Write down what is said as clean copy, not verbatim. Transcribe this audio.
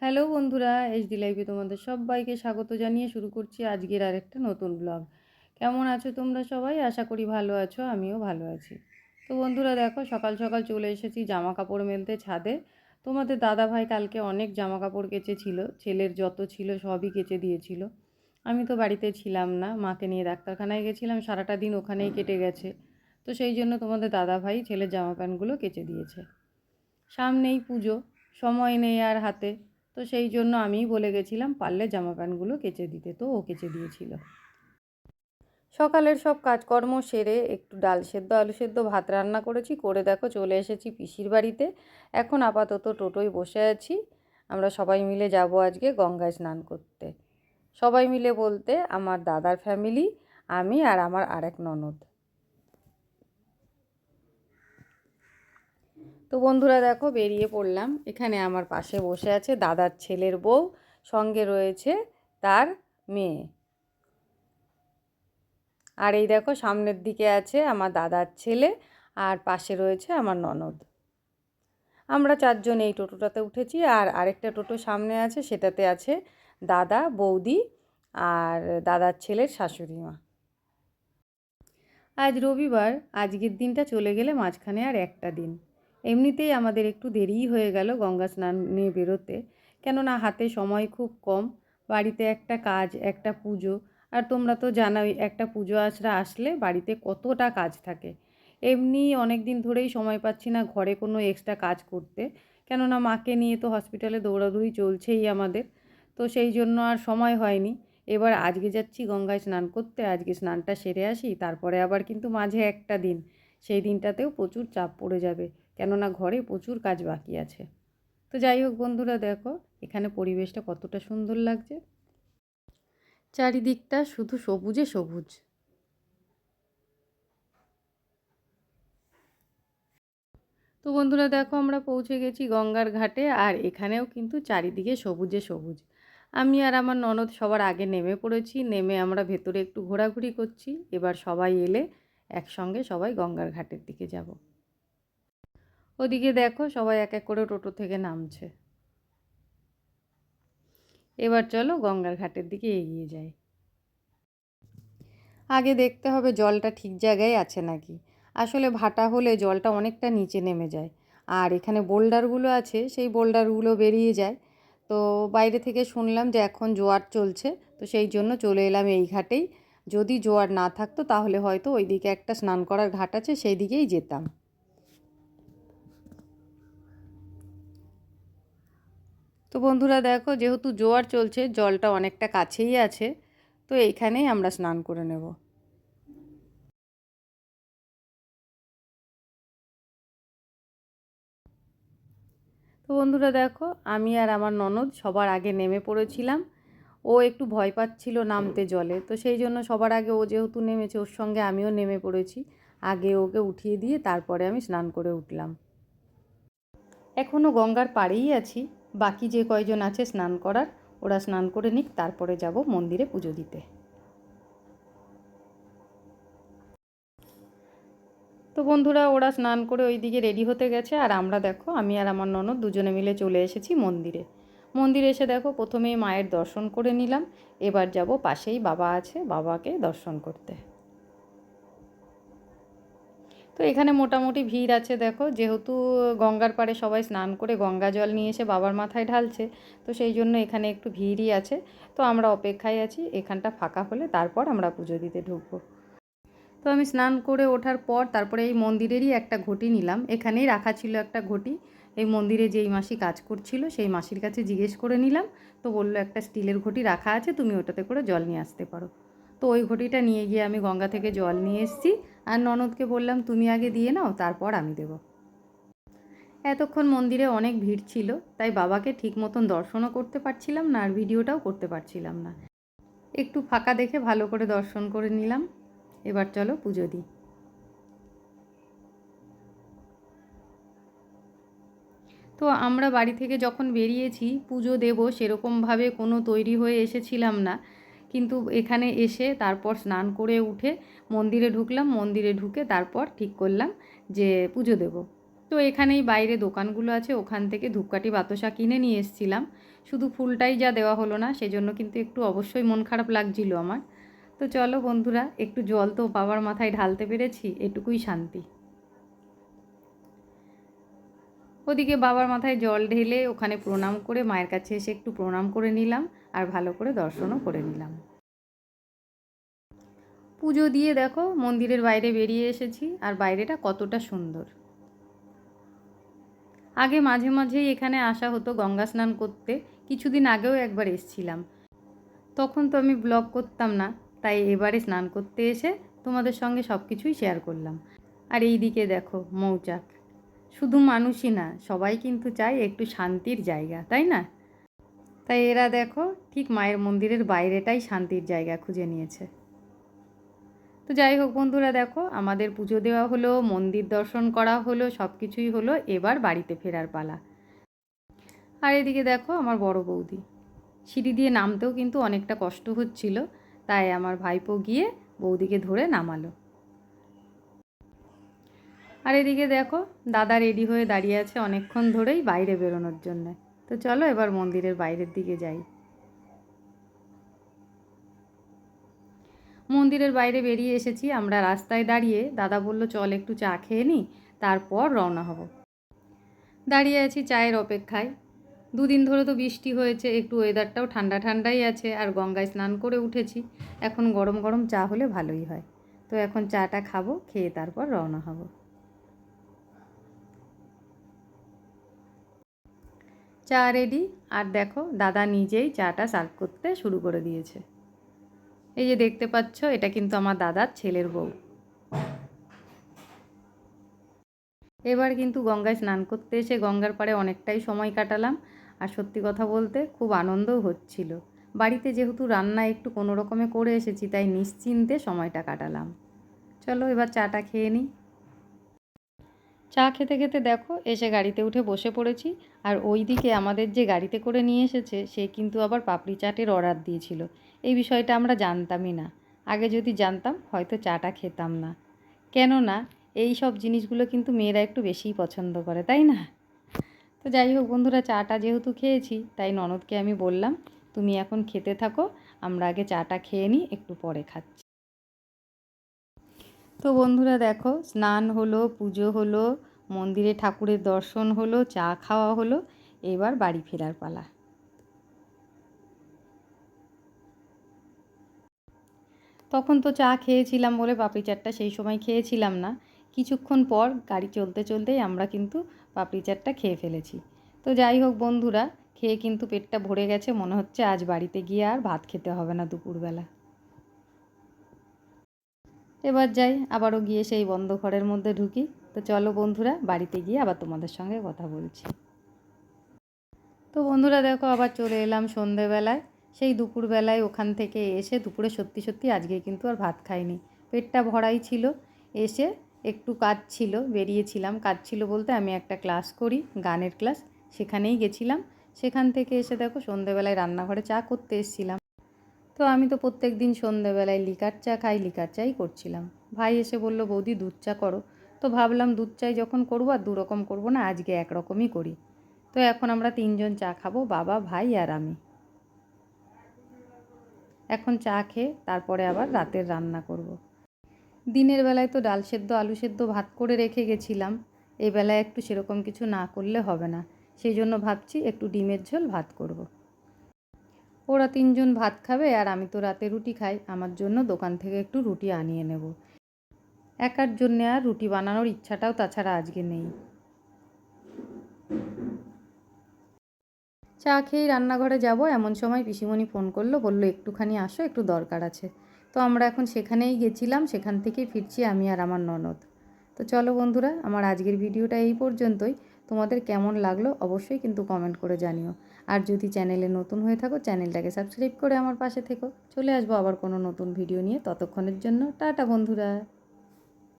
Hello বন্ধুরা, HD লাইভে তোমাদের সবাইকে স্বাগত জানিয়ে শুরু করছি আজকের আরেকটা নতুন ব্লগ। কেমন আছো তোমরা সবাই? আশা করি ভালো আছো, আমিও ভালো আছি। তো বন্ধুরা দেখো, সকাল সকাল চলে এসেছি জামা কাপড় মেলতে ছাদে। তোমাদের দাদা ভাই কালকে অনেক জামা কাপড় কেচেছিল, ছেলের যত ছিল সবই কেচে দিয়েছিল। আমি তো বাড়িতে ছিলাম না, মাকে নিয়ে ডাক্তারখানায় গেছিলাম, সারাটা দিন ওখানেই কেটে গেছে। তো সেই জন্য তোমাদের দাদা ভাই ছেলের জামা প্যান্টগুলো কেচে দিয়েছে। সামনেই পুজো, সময় নেই আর হাতে। তো সেই জন্য আমিই বলে গেছিলাম পারলে জামা প্যান্টগুলো কেচে দিতে, তো ও কেচে দিয়েছিল। সকালের সব কাজকর্ম সেরে একটু ডাল সেদ্ধ আলু সেদ্ধ ভাত রান্না করেছি, করে দেখো চলে এসেছি পিসির বাড়িতে। এখন আপাতত টোটোয় বসে আছি। আমরা সবাই মিলে যাব আজকে গঙ্গায় স্নান করতে। সবাই মিলে বলতে আমার দাদার ফ্যামিলি, আমি আর আমার আরেক ননদ। তো বন্ধুরা দেখো বেরিয়ে পড়লাম। এখানে আমার পাশে বসে আছে দাদার ছেলের বউ, সঙ্গে রয়েছে তার মেয়ে। আর এই দেখো সামনের দিকে আছে আমার দাদার ছেলে, আর পাশে রয়েছে আমার ননদ। আমরা চারজন এই টোটোটাতে উঠেছি, আর আরেকটা টোটো সামনে আছে, সেটাতে আছে দাদা, বৌদি আর দাদার ছেলের শাশুড়ি মা। আজ রবিবার, আজকের দিনটা চলে গেলে মাঝখানে আর একটা দিন। এমনিতেই আমাদের একটু দেরিই হয়ে গেল গঙ্গা স্নানে বেরোতে, কেননা হাতে সময় খুব কম। বাড়িতে একটা কাজ, একটা পুজো, আর তোমরা তো জানোই একটা পুজো আচরা আসলে বাড়িতে কতটা কাজ থাকে। এমনি অনেক দিন ধরেই সময় পাচ্ছি না ঘরে কোনো এক্সট্রা কাজ করতে, কেননা মাকে নিয়ে তো হসপিটালে দৌড়াদৌড়ি চলছেই আমাদের। তো সেই জন্য আর সময় হয়নি। এবার আজকে যাচ্ছি গঙ্গায় স্নান করতে, আজকে স্নানটা সেরে আসি, তারপরে আবার কিন্তু মাঝে একটা দিন, সেই দিনটাতেও প্রচুর চাপ পড়ে যাবে, কেননা ঘরে প্রচুর কাজ বাকি আছে। তো যাই হোক বন্ধুরা দেখো এখানে পরিবেশটা কতটা সুন্দর লাগছে, চারিদিকটা শুধু সবুজে সবুজ। তো বন্ধুরা দেখো আমরা পৌঁছে গেছি গঙ্গার ঘাটে, আর এখানেও কিন্তু চারিদিকে সবুজে সবুজ। আমি আর আমার ননদ সবার আগে নেমে পড়েছি, নেমে আমরা ভেতরে একটু ঘোরাঘুরি করছি। এবার সবাই এলে একসঙ্গে সবাই গঙ্গার ঘাটের দিকে যাব। ওদিকে দেখো সবাই এক এক করে টোটো থেকে নামছে। এবার চলো গঙ্গার ঘাটের দিকে এগিয়ে যাই। আগে দেখতে হবে জলটা ঠিক জায়গায় আছে নাকি। আসলে ভাটা হলে জলটা অনেকটা নিচে নেমে যায়, আর এখানে বোল্ডারগুলো আছে, সেই বোল্ডারগুলো বেরিয়ে যায়। তো বাইরে থেকে শুনলাম যে এখন জোয়ার চলছে, তো সেই জন্য চলে এলাম এই ঘাটেই। যদি জোয়ার না থাকতো তাহলে হয়তো ওই দিকে একটা স্নান করার ঘাট আছে, সেই দিকেই যেতাম। তো বন্ধুরা দেখো যেহেতু জোয়ার চলছে, জলটা অনেকটা কাছেই আছে, তো এইখানেই আমরা স্নান করে নেব। তো বন্ধুরা দেখো আমি আর আমার ননদ সবার আগে নেমে পড়েছিলাম। ও একটু ভয় পাচ্ছিল নামতে জলে, তো সেই জন্য সবার আগে ও যেহেতু নেমেছে ওর সঙ্গে আমিও নেমে পড়েছি। আগে ওকে উঠিয়ে দিয়ে তারপরে আমি স্নান করে উঠলাম। এখনও গঙ্গার পাড়েই আছি, বাকি যে কয়জন আছে স্নান করার, ওরা স্নান করে নিক, তারপরে যাব মন্দিরে পুজো দিতে। তো বন্ধুরা ওরা স্নান করে ওই দিকে রেডি হতে গেছে, আর আমরা দেখো আমি আর আমার ননদ দুজনে মিলে চলে এসেছি মন্দিরে। মন্দিরে এসে দেখো প্রথমেই মায়ের দর্শন করে নিলাম। এবার যাব পাশেই বাবা আছে, বাবাকে দর্শন করতে। তো এখানে মোটামুটি ভিড় আছে দেখো, যেহেতু গঙ্গার পাড়ে সবাই স্নান করে গঙ্গা জল নিয়ে এসে বাবার মাথায় ঢালছে, তো সেই জন্য এখানে একটু ভিড়ই আছে। তো আমরা অপেক্ষায় আছি এখানটা ফাঁকা হলে তারপর আমরা পুজো দিতে ঢুকবো। তো আমি স্নান করে ওঠার পর তারপরে এই মন্দিরেরই একটা ঘটি নিলাম, এখানেই রাখা ছিল একটা ঘটি। এই মন্দিরে যেই মাসি কাজ করছিল সেই মাসির কাছে জিজ্ঞেস করে নিলাম, তো বললো একটা স্টিলের ঘটি রাখা আছে, তুমি ওটাতে করে জল নিয়ে আসতে পারো। তো ওই ঘটিটা নিয়ে গিয়ে আমি গঙ্গা থেকে জল নিয়ে এসেছি, আর ননদকে বললাম তুমি আগে দিয়ে নাও, তারপর আমি দেবো। এতক্ষণ মন্দিরে অনেক ভিড় ছিল, তাই বাবাকে ঠিক মতন দর্শনও করতে পারছিলাম না, আর ভিডিওটাও করতে পারছিলাম না। একটু ফাঁকা দেখে ভালো করে দর্শন করে নিলাম। এবার চলো পুজো দিই। তো আমরা বাড়ি থেকে যখন বেরিয়েছি পুজো দেব সেরকমভাবে কোনো তৈরি হয়ে এসেছিলাম না, কিন্তু এখানে এসে তারপর স্নান করে উঠে মন্দিরে ঢুকলাম, মন্দিরে ঢুকে তারপর ঠিক করলাম যে পুজো দেব। তো এখানেই বাইরে দোকানগুলো আছে, ওখান থেকে ধূপকাঠি বাতাসা কিনে নিয়ে এসেছিলাম। শুধু ফুলটাই যা দেওয়া হলো না, সেজন্য কিন্তু একটু অবশ্যই মন খারাপ লাগছিল আমার। তো চলো বন্ধুরা, একটু জল তো বাবার মাথায় ঢালতে পেরেছি, এটুকুই শান্তি। ওদিকে বাবার মাথায় জল ঢেলে ওখানে প্রণাম করে মায়ের কাছে এসে একটু প্রণাম করে নিলাম, আর ভালো করে দর্শনও করে নিলাম। পুজো দিয়ে দেখো মন্দিরের বাইরে বেরিয়ে এসেছি, আর বাইরেটা কতটা সুন্দর। আগে মাঝে মাঝেই এখানে আসা হতো গঙ্গা স্নান করতে, কিছুদিন আগেও একবার এসেছিলাম। তখন তো আমি ব্লগ করতাম না, তাই এবারে স্নান করতে এসে তোমাদের সঙ্গে সব কিছুই শেয়ার করলাম। আর এই দিকে দেখো মৌচাক, শুধু মানুষই না, সবাই কিন্তু চায় একটু শান্তির জায়গা, তাই না? তাই এরা দেখো ঠিক মায়ের মন্দিরের বাইরেটাই শান্তির জায়গা খুঁজে নিয়েছে। তো যাই হোক বন্ধুরা, দেখো আমাদের পুজো দেওয়া হলো, মন্দির দর্শন করা হলো, সব কিছুই হলো, এবার বাড়িতে ফেরার পালা। আর এদিকে দেখো আমার বড় বৌদি, সিঁড়ি দিয়ে নামতেও কিন্তু অনেকটা কষ্ট হচ্ছিল, তাই আমার ভাইপো গিয়ে বৌদিকে ধরে নামালো। আর এদিকে দেখো দাদা রেডি হয়ে দাঁড়িয়ে আছে অনেকক্ষণ ধরেই বাইরে বেরোনোর জন্য। তো চলো এবার মন্দিরের বাইরের দিকে যাই। মন্দিরের বাইরে বেরিয়ে এসেছি আমরা, রাস্তায় দাঁড়িয়ে দাদা বলল চল একটু চা খেয়ে নিই, তারপর রওনা হব। দাঁড়িয়ে আছি চায়ের অপেক্ষায়। দুদিন ধরে তো বৃষ্টি হয়েছে, একটু ওয়েদারটাও ঠান্ডা ঠান্ডাই আছে, আর গঙ্গায় স্নান করে উঠেছি, এখন গরম গরম চা হলে ভালোই হয়। তো এখন চাটা খাবো, খেয়ে তারপর রওনা হব। চা রেডি, আর দেখো দাদা নিজেই চাটা সার্ভ করতে শুরু করে দিয়েছে। এই যে দেখতে পাচ্ছ, এটা কিন্তু আমার দাদার ছেলের বউ। এবার কিন্তু গঙ্গায় স্নান করতে এসে গঙ্গার পাড়ে অনেকটাই সময় কাটালাম, আর সত্যি কথা বলতে খুব আনন্দও হচ্ছিল। বাড়িতে যেহেতু রান্না একটু কোনো রকমে করে এসেছি, তাই নিশ্চিন্তে সময়টা কাটালাম। চলো এবার চাটা খেয়ে নিই। চা খেতে খেতে দেখো এসে গাড়িতে উঠে বসে পড়েছি, আর ওই দিকে আমাদের যে গাড়িতে করে নিয়ে এসেছে সে কিন্তু আবার পাপড়ি চাটের অর্ডার দিয়েছিল। এই বিষয়টা আমরা জানতামই না, আগে যদি জানতাম হয়তো চাটা খেতাম না। কেননা এই সব জিনিসগুলো কিন্তু মেয়েরা একটু বেশিই পছন্দ করে, তাই না? তো যাই হোক বন্ধুরা, চাটা যেহেতু খেয়েছি তাই ননদকে আমি বললাম তুমি এখন খেতে থাকো, আমরা আগে চাটা খেয়ে নিই, একটু পরে খাচ্ছি। তো বন্ধুরা দেখো, স্নান হলো, পুজো হলো, মন্দিরে ঠাকুরের দর্শন হলো, চা খাওয়া হলো, এবার বাড়ি ফেরার পালা। তখন তো চা খেয়েছিলাম বলে পাপড়ি চাটটা সেই সময় খেয়েছিলাম না, কিছুক্ষণ পর গাড়ি চলতে চলতেই আমরা কিন্তু পাপড়ি চাটটা খেয়ে ফেলেছি। তো যাই হোক বন্ধুরা, খেয়ে কিন্তু পেটটা ভরে গেছে, মনে হচ্ছে আজ বাড়িতে গিয়ে আর ভাত খেতে হবে না দুপুরবেলা। এবার যাই, আবারও গিয়ে সেই বন্ধ ঘরের মধ্যে ঢুকি। তো চলো বন্ধুরা, বাড়িতে গিয়ে আবার তোমাদের সঙ্গে কথা বলছি। তো বন্ধুরা দেখো, আবার চলে এলাম সন্ধেবেলায়। সেই দুপুরবেলায় ওখান থেকে এসে দুপুরে সত্যি সত্যি আজকে কিন্তু আর ভাত খাইনি, পেটটা ভরাই ছিল। এসে একটু কাজ ছিল, বেরিয়েছিলাম, কাজ ছিল বলতে আমি একটা ক্লাস করি, গানের ক্লাস, সেখানেই গেছিলাম। সেখান থেকে এসে দেখো সন্ধেবেলায় রান্নাঘরে চা করতে এসেছিলাম। তো আমি তো প্রত্যেক দিন সন্ধেবেলায় লিকার চা খাই, লিকার চাই করছিলাম। ভাই এসে বলল বৌদি দুধ চা করো। তো ভাবলাম দুধ চাই যখন করবো আর দুরকম করবো না, আজকে একরকমই করি। তো এখন আমরা তিনজন চা খাবো, বাবা, ভাই আর আমি। এখন চা খেয়ে তারপরে আবার রাতের রান্না করব। দিনের বেলায় তো ডাল সেদ্ধ আলু সেদ্ধ ভাত করে রেখে গেছিলাম, এই বেলায় একটু সেরকম কিছু না করলে হবে না, সেই জন্য ভাবছি একটু ডিমের ঝোল ভাত করব। ওরা তিনজন ভাত খাবে, আর আমি তো রাতে রুটি খাই, আমার জন্য দোকান থেকে একটু রুটি আনিয়ে নেব। একার জন্যে আর রুটি বানানোর ইচ্ছাটাও তাছাড়া আজকে নেই। চা খেয়েই রান্নাঘরে যাব, এমন সময় পিসিমণি ফোন করলো, বললো একটুখানি আসো, একটু দরকার আছে। তো আমরা এখন সেখানেই গেছিলাম, সেখান থেকেই ফিরছি আমি আর আমার ননদ। তো চলো বন্ধুরা, আমার আজকের ভিডিওটা এই পর্যন্তই। তোমাদের কেমন লাগলো অবশ্যই কিন্তু কমেন্ট করে জানিও। আর যদি চ্যানেলে নতুন হয়ে থাকো, চ্যানেলটাকে সাবস্ক্রাইব করে আমার পাশে থেকো। চলে আসবো আবার কোনো নতুন ভিডিও নিয়ে, ততক্ষণের জন্য টাটা বন্ধুরা।